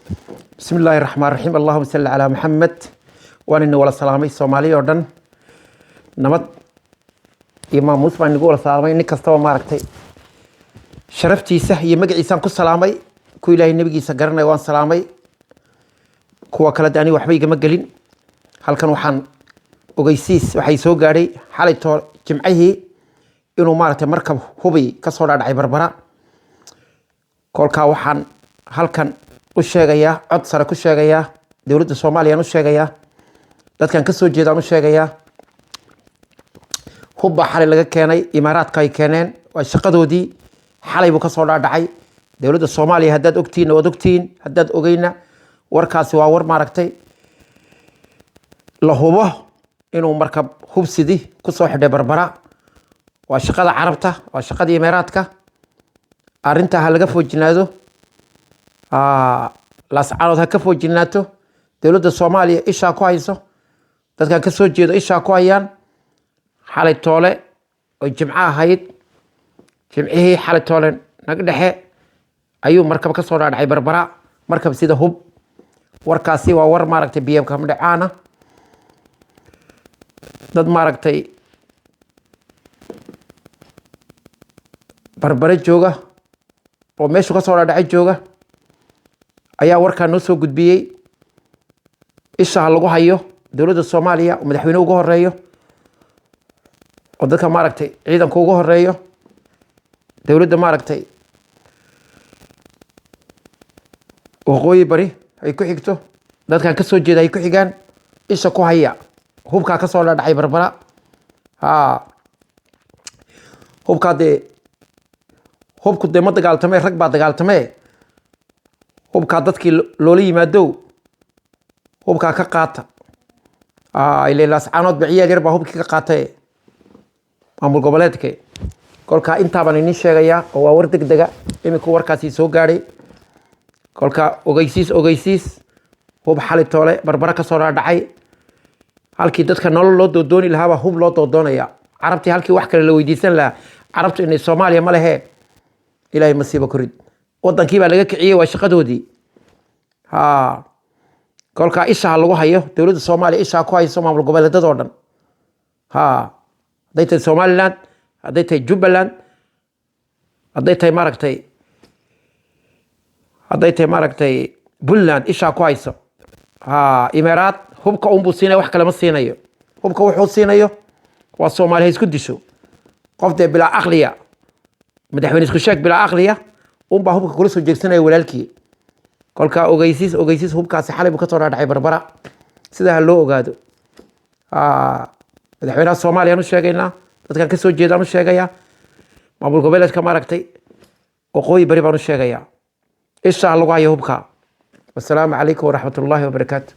بسم الله الرحمن الرحيم. اللهم صل على محمد وأنا ولا سلامي سومالي أردن نمط إمام موسى إني ولا سلامي إنك استوى ماركتي شرفتي سهي مجد إنسان كل سلامي كل إله النبي سجرنا وان سلامي كوا كلا داني وحبي جمجلين هل كانوا حن وجيسيس وحيسو جاري حالة جمعه إنه ماركتي مركب هوبي كسر على عبربرة كل كاوحن هل كان وشجعيا عد سرك وشجعيا دولة الصومالية وشجعيا ده كان كسر جدا وشجعيا هوب حال لقى كاني إمارات كاي كانين والشقة دي حالي بكسر على دعي دولة الصومالية هدد أكتين ودكتين هدد أجينا وركاس وور ماركتي لهوبه إنه مركب هوب سدي كسر حدا بربرة والشقة عربته والشقة إمارات كا أرنتها لقى فوق جنازه لاس عروضها كفو جناته دولة الصومالية إيشا كويسو dadkan ka soo jeedo isha ku hayaan xalay toole oo jimcaha ahayd jimcihii xalay toole naga dhexe ayuu markab ka soo dhacay barbara markab sida hub warkaasi waa war maaragtay BM ka madhacaana dad maaragtay barbara jooga oo meeshu ka soo dhacay jooga ayaa warkaan noo soo gudbiyay isha lagu hayo dowladda Soomaaliya oo madaxweyne ugu horeeyo oo dadka maaragtay ciidanka ugu horeeyo dowladda maaragtay waqooyi bari ay ku xigto dadkan ka soo jeeda ay ku xigaan isha ku haya hubka ka soo dhacay barbara hubku de ma dagaaltamay rag baa dagaaltamay hubka dadkii loola yimaado hubka ka qaata ilaa laas caanood biciyaal yar baa hubkii ka qaatay maamul goboleedka kolka inta baan idin sheegayaa oo waa war degdega imika warkaasi soo gaaray kolka ogeysiis hub xalay toole barbara ka soo dhacay halkii dadka nolol loo doodooni lahaa hub loo doodoonaya carabtii halkii wax kale la weydiisan lahaa carabtu inay Soomaaliya ma lahe ilaahay masiibo ku rid wadankii baa laga kiciyay waa shaqadoodii kolka isha lagu hayo dowladda Soomaaliya isha ku hayso maamul goboleedada oo dhan haday tahay Somaliland haday tahay Jubaland haday tahay maaragtay Puntland isha ku hayso Imaaraat hubka buu siinay wax kale ma siinayo hubka wuxuu siinayo waa Soomaaliya isku disho qof de bila aqliya madaxweyne isku sheeg bila aqliya baa hubka kula soo jeegsanay walaalkii kolka ogeysiis hubkaasi xalay buu ka soo dhacay barbara sida loo ogaado madaxweynaha Soomaaliya uu sheegayna dadkan ka soo jeeda uu sheegaya maamul goboleedka maaragtay waqooyi bari baan u sheegaya isha lagu hayo hubka. Wassalaamu calaykum waraxmatullaahi wabarakaatuh.